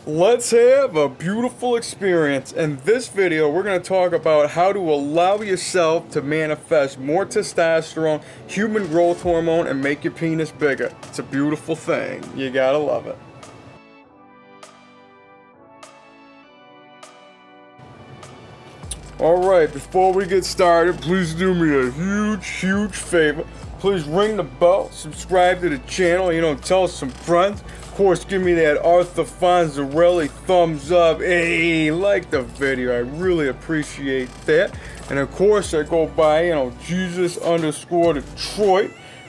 Let's have a beautiful experience. In this video, we're going to talk about how to allow yourself to manifest more testosterone, human growth hormone, and make your penis bigger. It's a beautiful thing. You gotta love it. Alright, before we get started, please do me a huge favor. Please ring the bell, subscribe to the channel, tell some friends. Of course, give me that Arthur Fonzarelli thumbs up. Hey, like the video. I really appreciate that. And of course, I go by, Jesus_Detroit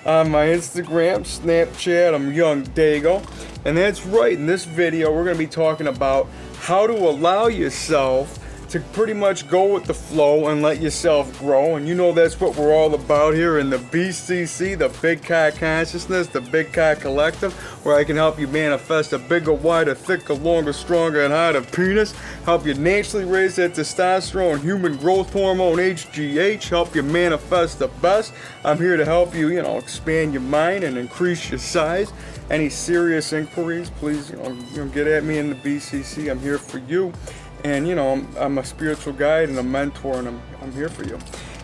on my Instagram, Snapchat. I'm YOUNGDAYGO. And that's right, in this video, we're going to be talking about how to allow yourself to pretty much go with the flow and let yourself grow. And that's what we're all about here in the BCC, the Big Cock Consciousness, the Big Cock Collective, where I can help you manifest a bigger, wider, thicker, longer, stronger, and harder penis, help you naturally raise that testosterone, human growth hormone, HGH, help you manifest the best. I'm here to help you, expand your mind and increase your size. Any serious inquiries, please, get at me in the BCC. I'm here for you. And I'm a spiritual guide and a mentor, and I'm here for you.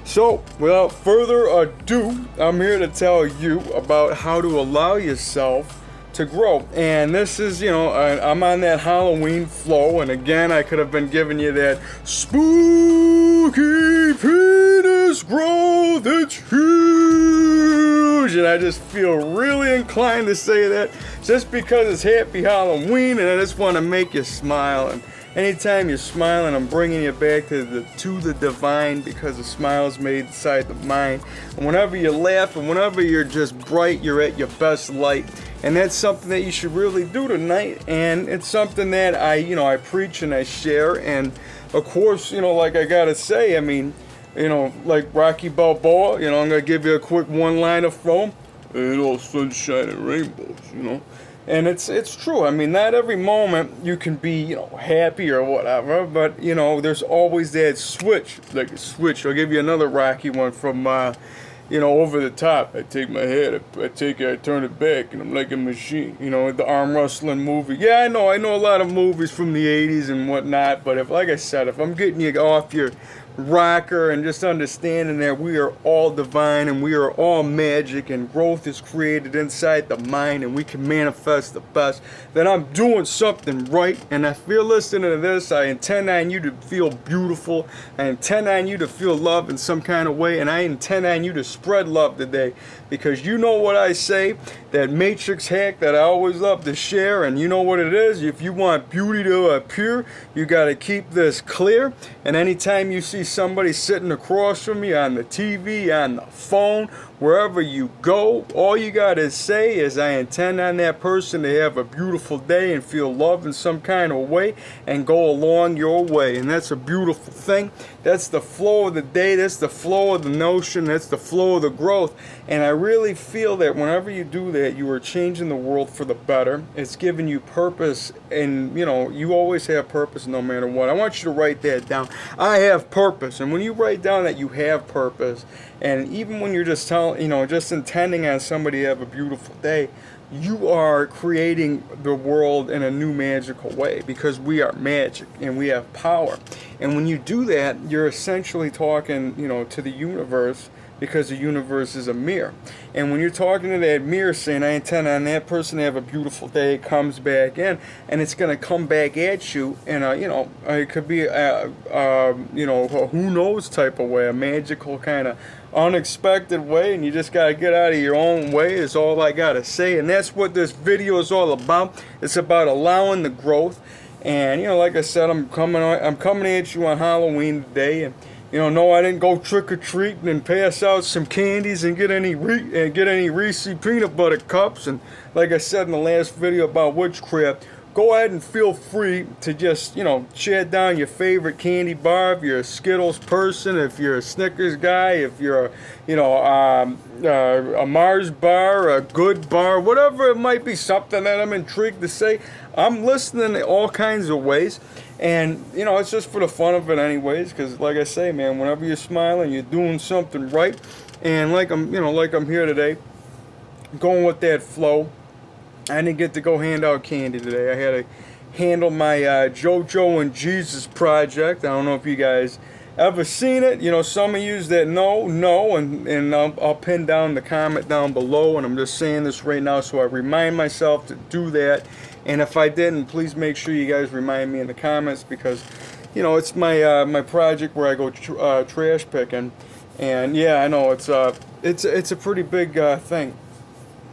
So without further ado, I'm here to tell you about how to allow yourself to grow. And this is, I'm on that Halloween flow, and again, I could have been giving you that spooky penis growth. It's huge, and I just feel really inclined to say that just because it's Happy Halloween, and I just want to make you smile. And anytime you're smiling, I'm bringing you back to the divine, because a smile is made inside the mind. And whenever you laugh and whenever you're just bright, you're at your best light. And that's something that you should really do tonight. And it's something that I preach and I share. And of course, like I gotta say, like Rocky Balboa, I'm gonna give you a quick one-liner from "Ain't all sunshine and rainbows," And it's true. Not every moment you can be, happy or whatever, but, there's always that switch, like a switch. I'll give you another Rocky one from, Over the Top. I take my head, I turn it back, and I'm like a machine. The arm wrestling movie. Yeah, I know a lot of movies from the 80s and whatnot, but like I said, if I'm getting you off your rocker and just understanding that we are all divine and we are all magic and growth is created inside the mind and we can manifest the best, then I'm doing something right. And if you're listening to this, I intend on you to feel beautiful. I intend on you to feel love in some kind of way, and I intend on you to spread love today, because you know what I say, that matrix hack that I always love to share, and you know what it is. If you want beauty to appear, you got to keep this clear. And anytime you see somebody sitting across from you on the TV, on the phone, wherever you go, all you got to say is, I intend on that person to have a beautiful day and feel love in some kind of way and go along your way. And that's a beautiful thing. That's the flow of the day. That's the flow of the notion. That's the flow of the growth. And I really feel that whenever you do that, you are changing the world for the better. It's giving you purpose, and you always have purpose no matter what. I want you to write that down. I have purpose. And when you write down that you have purpose, and even when you're just just intending on somebody to have a beautiful day, you are creating the world in a new magical way, because we are magic and we have power. And when you do that, you're essentially talking, to the universe, because the universe is a mirror. And when you're talking to that mirror saying, I intend on that person to have a beautiful day, it comes back in, and it's going to come back at you in a, it could be a who knows type of way, a magical kind of unexpected way, and you just got to get out of your own way is all I got to say. And that's what this video is all about. It's about allowing the growth. And, like I said, I'm coming at you on Halloween today, and no, I didn't go trick-or-treating and pass out some candies and get any Reese peanut butter cups. And like I said in the last video about witchcraft, go ahead and feel free to just, chat down your favorite candy bar. If you're a Skittles person, if you're a Snickers guy, if you're a Mars bar, a Good bar, whatever it might be, something that I'm intrigued to say. I'm listening in all kinds of ways. And, it's just for the fun of it anyways, because like I say, man, whenever you're smiling, you're doing something right. And like I'm here today, going with that flow. I didn't get to go hand out candy today. I had a handle my JoJo and Jesus project. I don't know if you guys ever seen it. You know, some of you that know, and I'll pin down the comment down below, and I'm just saying this right now so I remind myself to do that. And if I didn't, please make sure you guys remind me in the comments, because, you know, it's my my project where I go trash picking. And yeah, I know it's a pretty big thing.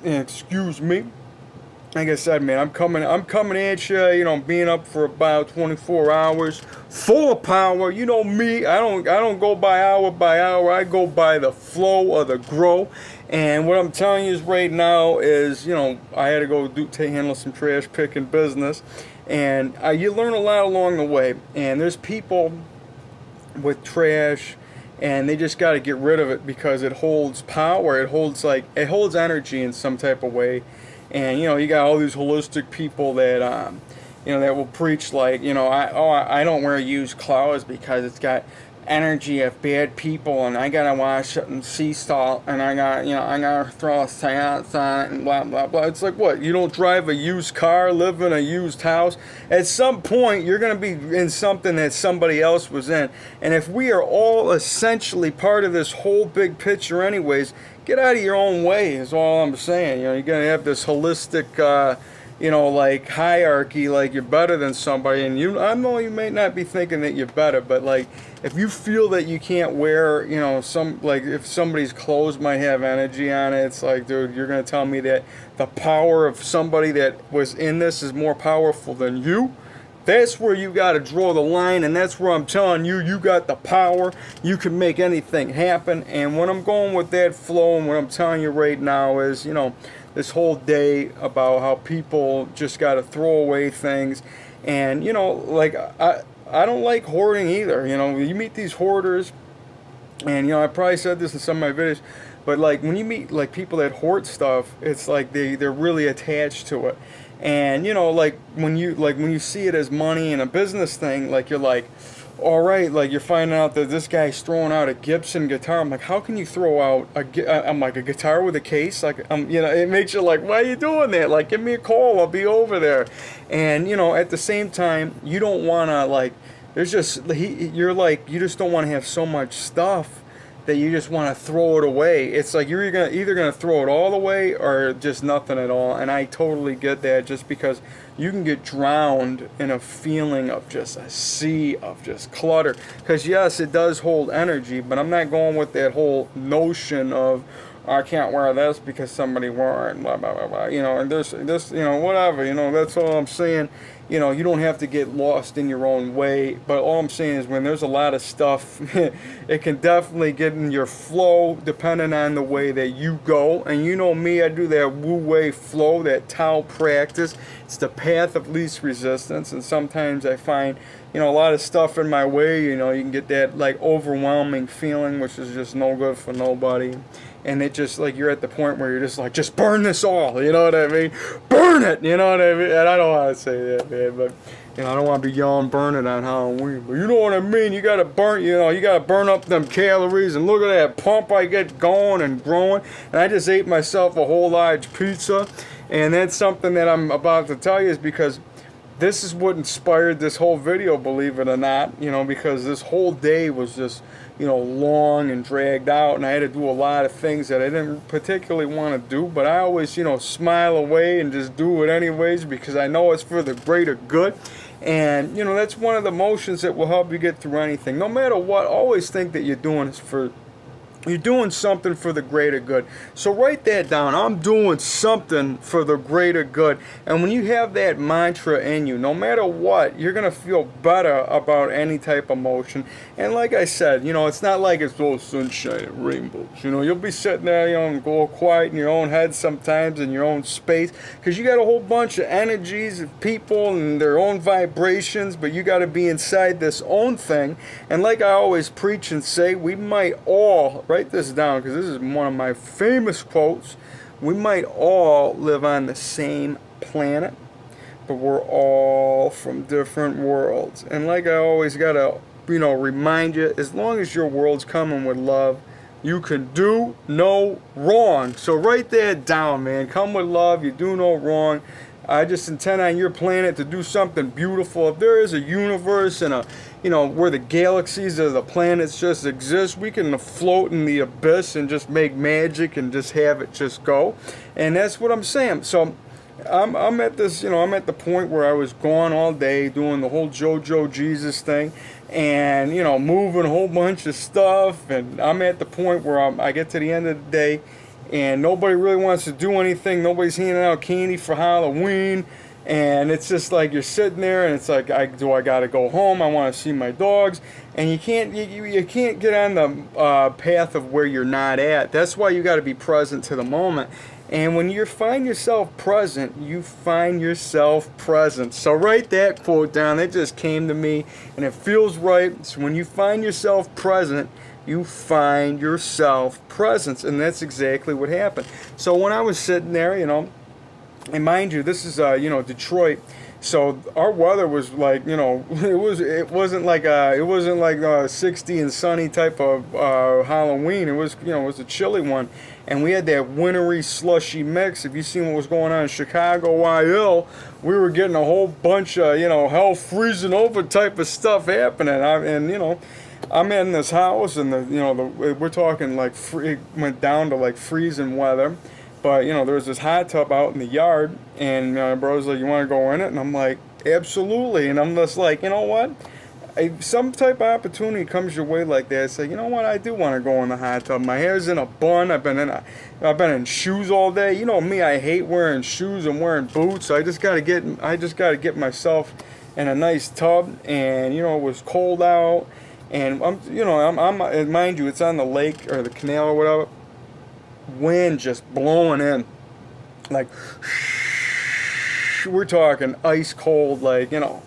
Excuse me. Like I said, man, I'm coming at you. You know, being up for about 24 hours, full of power. You know me. I don't go by hour. I go by the flow of the grow. And what I'm telling you is right now is, you know, I had to go handle some trash picking business, and you learn a lot along the way. And there's people with trash, and they just got to get rid of it because it holds power. It holds energy in some type of way. And, you know, you got all these holistic people that, you know, that will preach like, you know, I don't wear used clothes because it's got energy of bad people, and I gotta wash it and sea salt, and I gotta throw a seance on it and blah blah blah. It's like, what? You don't drive a used car, live in a used house? At some point, you're gonna be in something that somebody else was in. And if we are all essentially part of this whole big picture, anyways, get out of your own way. Is all I'm saying. You know, you're gonna have this holistic, you know, like hierarchy, like you're better than somebody, and I know you may not be thinking that you're better, but like if you feel that you can't wear, you know, if somebody's clothes might have energy on it, it's like, dude, you're gonna tell me that the power of somebody that was in this is more powerful than you? That's where you got to draw the line, and that's where I'm telling you, you got the power. You can make anything happen. And when I'm going with that flow, and what I'm telling you right now is, you know, this whole day about how people just got to throw away things. And, you know, like, I don't like hoarding either. You know, you meet these hoarders, and, you know, I probably said this in some of my videos, but like when you meet like people that hoard stuff, it's like they're really attached to it. And, you know, like when you see it as money and a business thing, like you're like, all right, like you're finding out that this guy's throwing out a Gibson guitar. I'm like, how can you throw out a guitar with a case? Like, you know, it makes you like, why are you doing that? Like, give me a call, I'll be over there. And, you know, at the same time, you don't want to, like, you're like, you just don't want to have so much stuff that you just want to throw it away. It's like you're either gonna throw it all away or just nothing at all. And I totally get that, just because you can get drowned in a feeling of just a sea of just clutter. Because yes, it does hold energy, but I'm not going with that whole notion of, I can't wear this because somebody wore it, blah blah blah blah. You know, and this, you know, whatever. You know, that's all I'm saying. You know, you don't have to get lost in your own way, but all I'm saying is when there's a lot of stuff, it can definitely get in your flow depending on the way that you go. And you know me, I do that Wu-Wei flow, that Tao practice. It's the path of least resistance, and sometimes I find, you know, a lot of stuff in my way, you know, you can get that like overwhelming feeling, which is just no good for nobody. And it just, like, you're at the point where you're just like, just burn this all, you know what I mean? Burn it, you know what I mean? And I don't want to say that, man, but, you know, I don't want to be yelling burn it on Halloween, but you know what I mean? You got to burn, you know, you got to burn up them calories, and look at that pump I get going and growing. And I just ate myself a whole large pizza, and that's something that I'm about to tell you is because this is what inspired this whole video, believe it or not, you know, because this whole day was just, you know, long and dragged out, and I had to do a lot of things that I didn't particularly want to do, but I always, you know, smile away and just do it anyways because I know it's for the greater good. And, you know, that's one of the motions that will help you get through anything. No matter what, always think that you're doing something for the greater good. So write that down. I'm doing something for the greater good. And when you have that mantra in you, no matter what, you're going to feel better about any type of motion. And like I said, you know, it's not like it's all sunshine and rainbows. You know, you'll be sitting there, you know, and go quiet in your own head sometimes, in your own space, because you got a whole bunch of energies of people and their own vibrations, but you got to be inside this own thing. And like I always preach and say, we might all, write this down because this is one of my famous quotes, we might all live on the same planet, but we're all from different worlds. And like I always gotta, you know, remind you, as long as your world's coming with love, you can do no wrong. So write that down, man. Come with love, you do no wrong. I just intend on your planet to do something beautiful. If there is a universe and a, you know, where the galaxies or the planets just exist, we can float in the abyss and just make magic and just have it just go. And that's what I'm saying. So I'm at this, you know, I'm at the point where I was gone all day doing the whole JoJo Jesus thing, and, you know, moving a whole bunch of stuff, and I'm at the point where I get to the end of the day and nobody really wants to do anything. Nobody's handing out candy for Halloween, and it's just like you're sitting there and it's like, I gotta go home, I want to see my dogs, and you can't get on the path of where you're not at. That's why you got to be present to the moment. And when you find yourself present, you find yourself present. So write that quote down. It just came to me, and it feels right. So when you find yourself present, you find yourself presence. And that's exactly what happened. So when I was sitting there, you know, and mind you, this is, you know, Detroit. So our weather was like, you know, it wasn't like 60 and sunny type of Halloween. It was, you know, it was a chilly one, and we had that wintry slushy mix. If you seen what was going on in Chicago, YL, we were getting a whole bunch of, you know, hell freezing over type of stuff happening. And you know, I'm in this house, and we're talking like it went down to like freezing weather. But, you know, there was this hot tub out in the yard, and my brother's like, you want to go in it? And I'm like, absolutely. And I'm just like, you know what? Some type of opportunity comes your way like that. It's like, you know what? I do want to go in the hot tub. My hair's in a bun. I've been in shoes all day. You know me, I hate wearing shoes and wearing boots. I just gotta get myself in a nice tub. And, you know, it was cold out, and I'm mind you, it's on the lake or the canal or whatever. Wind just blowing in, like we're talking ice cold, like, you know,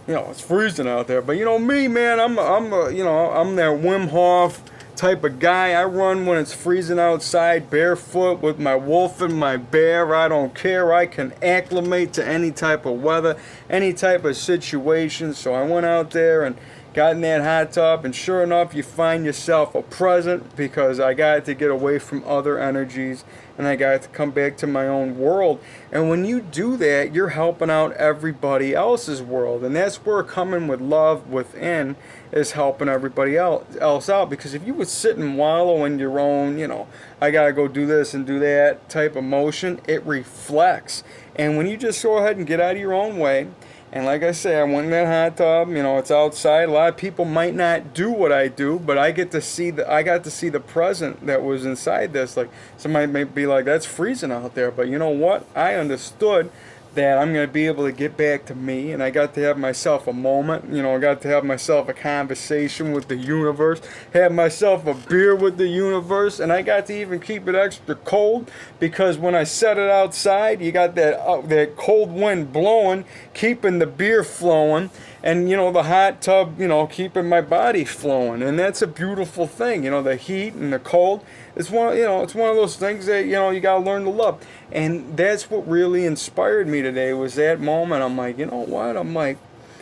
it's freezing out there. But you know me, man, I'm that Wim Hof type of guy. I run when it's freezing outside, barefoot with my wolf and my bear. I don't care. I can acclimate to any type of weather, any type of situation. So I went out there and got in that hot tub, and sure enough, you find yourself a present, because I got to get away from other energies, and I got to come back to my own world. And when you do that, you're helping out everybody else's world, and that's where coming with love within is helping everybody else out. Because if you would sit and wallow in your own, you know, I gotta go do this and do that type of motion, it reflects. And when you just go ahead and get out of your own way, and like I say, I went in that hot tub, you know, it's outside. A lot of people might not do what I do, but I got to see the present that was inside this. Like, somebody may be like, that's freezing out there. But you know what? I understood that I'm going to be able to get back to me, and I got to have myself a moment. You know, I got to have myself a conversation with the universe, have myself a beer with the universe, and I got to even keep it extra cold, because when I set it outside, you got that cold wind blowing, keeping the beer flowing, and, you know, the hot tub, you know, keeping my body flowing. And that's a beautiful thing. You know, the heat and the cold, it's one of those things that, you know, you got to learn to love. And that's what really inspired me today, was that moment. I'm like, you know what? I'm like,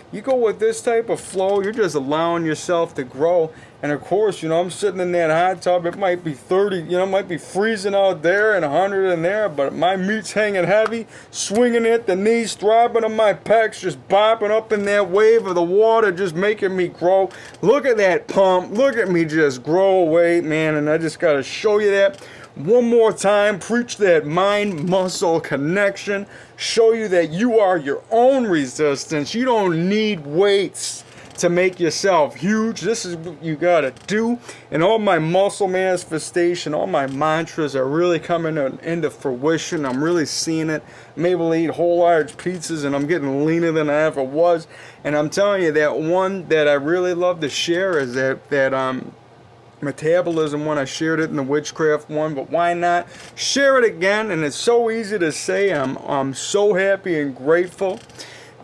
you go with this type of flow, you're just allowing yourself to grow. And of course, you know, I'm sitting in that hot tub. It might be 30, you know, it might be freezing out there and 100 in there, but my meat's hanging heavy, swinging at the knees, throbbing on my pecs, just bopping up in that wave of the water, just making me grow. Look at that pump. Look at me just grow weight, man. And I just got to show you that one more time. Preach that mind-muscle connection. Show you that you are your own resistance. You don't need weights to make yourself huge. This is what you gotta do. And all my muscle manifestation, all my mantras are really coming into fruition. I'm really seeing it. I'm able to eat whole large pizzas, and I'm getting leaner than I ever was. And I'm telling you, that one that I really love to share is that metabolism one. I shared it in the witchcraft one, but why not share it again? And it's so easy to say. I'm so happy and grateful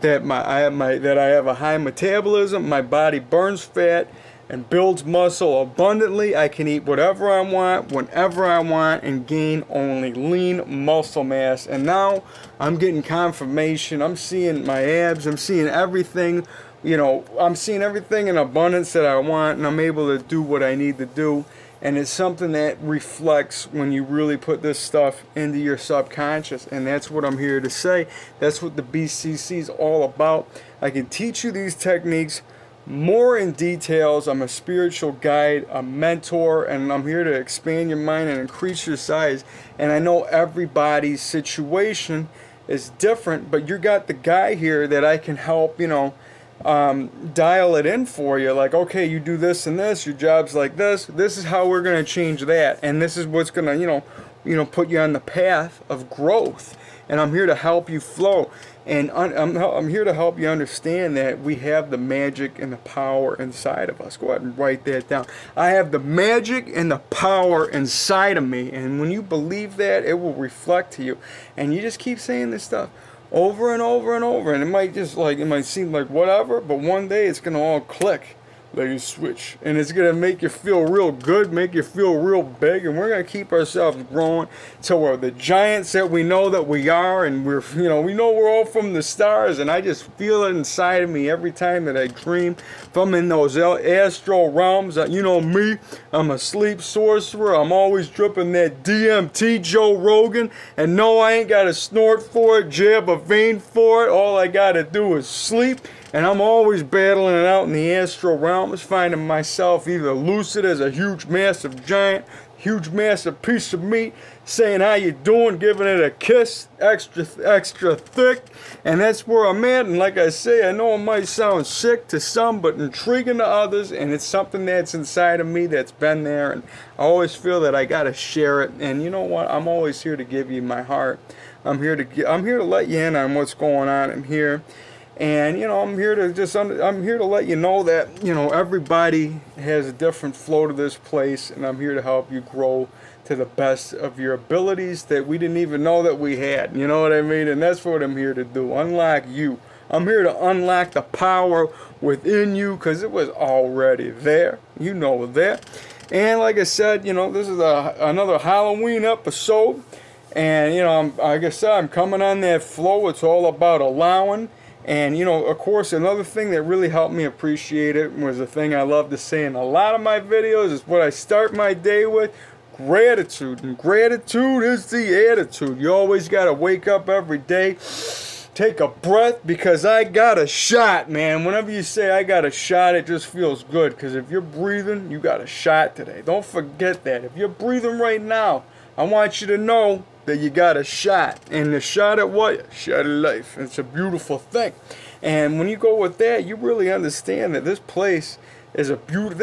that I have a high metabolism. My body burns fat and builds muscle abundantly. I can eat whatever I want, whenever I want, and gain only lean muscle mass. And now I'm getting confirmation. I'm seeing my abs. I'm seeing everything. You know, I'm seeing everything in abundance that I want, and I'm able to do what I need to do. And it's something that reflects when you really put this stuff into your subconscious. And that's what I'm here to say. That's what the BCC is all about. I can teach you these techniques more in details. I'm a spiritual guide, a mentor, and I'm here to expand your mind and increase your size. And I know everybody's situation is different, but you got the guy here that I can help, dial it in for you. Like, okay, you do this and this, your job's like this is how we're going to change that, and this is what's going to put you on the path of growth. And I'm here to help you flow, and I'm here to help you understand that we have the magic and the power inside of us. Go ahead and write that down. I have the magic and the power inside of me, and when you believe that, it will reflect to you. And you just keep saying this stuff over and over and over, and it might seem like whatever, but one day it's gonna all click like a switch, and it's gonna make you feel real good, make you feel real big, and we're gonna keep ourselves growing till we're the giants that we know that we are, and we know we're all from the stars. And I just feel it inside of me every time that I dream. If I'm in those astral realms, you know me, I'm a sleep sorcerer. I'm always dripping that DMT, Joe Rogan, and no, I ain't gotta snort for it, jab a vein for it. All I gotta do is sleep. And I'm always battling it out in the astral realms, finding myself either lucid as a huge, massive giant, huge, massive piece of meat, saying how you doing, giving it a kiss, extra thick. And that's where I'm at. And like I say, I know it might sound sick to some, but intriguing to others. And it's something that's inside of me that's been there. And I always feel that I got to share it. And you know what? I'm always here to give you my heart. I'm here to let you in on what's going on in here. And I'm here to let you know that everybody has a different flow to this place, and I'm here to help you grow to the best of your abilities that we didn't even know that we had. You know what I mean? And that's what I'm here to do. Unlock you. I'm here to unlock the power within you, because it was already there. You know that. And like I said, this is another Halloween episode, and like I said, I'm coming on that flow. It's all about allowing. And, of course, another thing that really helped me appreciate it was a thing I love to say in a lot of my videos is what I start my day with: gratitude. And gratitude is the attitude. You always got to wake up every day, take a breath, because I got a shot, man. Whenever you say I got a shot, it just feels good, because if you're breathing, you got a shot today. Don't forget that. If you're breathing right now, I want you to know that you got a shot. And the shot at what? A shot of life. It's a beautiful thing. And when you go with that, you really understand that this place is a beautiful,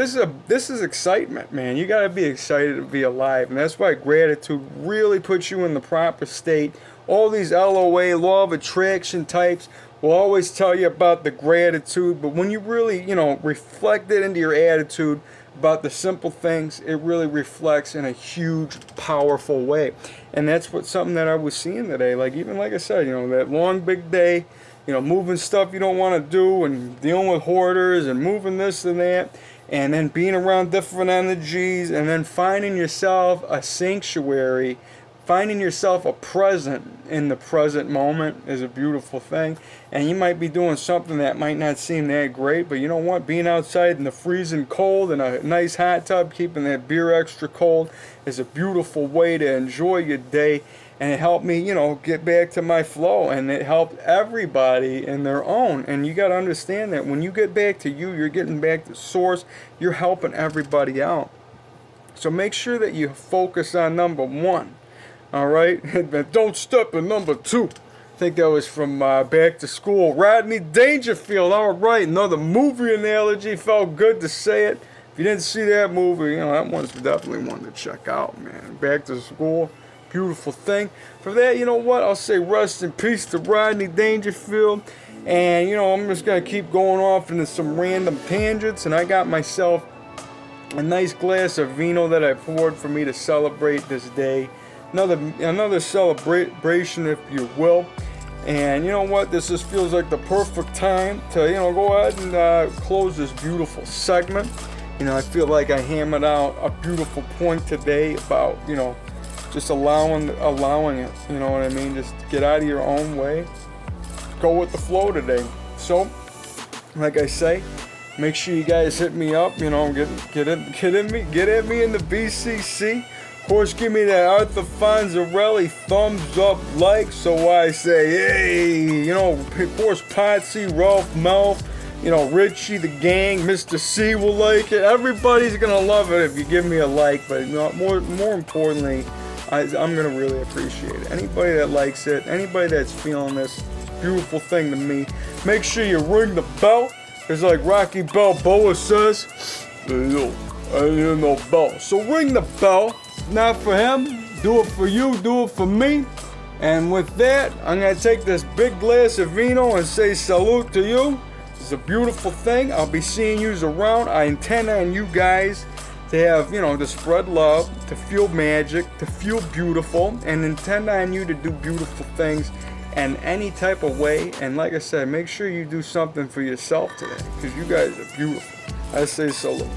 this is excitement, man. You got to be excited to be alive. And that's why gratitude really puts you in the proper state. All these LOA, law of attraction types, will always tell you about the gratitude. But when you really, reflect it into your attitude about the simple things, it really reflects in a huge, powerful way. And that's something that I was seeing today. Like I said, that long, big day, moving stuff you don't want to do, and dealing with hoarders, and moving this and that, and then being around different energies, and then finding yourself a sanctuary, finding yourself a present in the present moment is a beautiful thing. And you might be doing something that might not seem that great, but you know what? Being outside in the freezing cold in a nice hot tub, keeping that beer extra cold, is a beautiful way to enjoy your day. And it helped me, get back to my flow. And it helped everybody in their own. And you got to understand that when you get back to you, you're getting back to source. You're helping everybody out. So make sure that you focus on number one. All right? Don't step in number two. I think that was from Back to School. Rodney Dangerfield. All right, another movie analogy. Felt good to say it. If you didn't see that movie, that one's definitely one to check out, man. Back to School. Beautiful thing. For that, you know what? I'll say rest in peace to Rodney Dangerfield. And, I'm just going to keep going off into some random tangents. And I got myself a nice glass of vino that I poured for me to celebrate this day. Another celebration, if you will. And you know what? This just feels like the perfect time to, go ahead and close this beautiful segment. I feel like I hammered out a beautiful point today about, just allowing it. You know what I mean? Just get out of your own way. Go with the flow today. So, like I say, Make sure you guys hit me up, you know, get at me in the BCC. Of course, give me that Arthur Fonzarelli thumbs up like, so I say, hey, you know, of course, Potsy, Ralph, Mel, you know, Richie, the gang, Mr. C will like it. Everybody's gonna love it if you give me a like, but you know, more importantly, I'm gonna really appreciate it. Anybody that likes it, anybody that's feeling this beautiful thing to me, make sure you ring the bell. It's like Rocky Balboa says, I hear no bell. So ring the bell. Not for him, do it for you, do it for me. And with that, I'm gonna take this big glass of vino and say salute to you. It's a beautiful thing. I'll be seeing you around. I intend on you guys to have, you know, to spread love, to feel magic, to feel beautiful, and intend on you to do beautiful things in any type of way. And like I said, make sure you do something for yourself today, because you guys are beautiful. I say salute.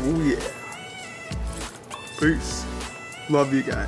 Oh yeah. Peace. Love you guys.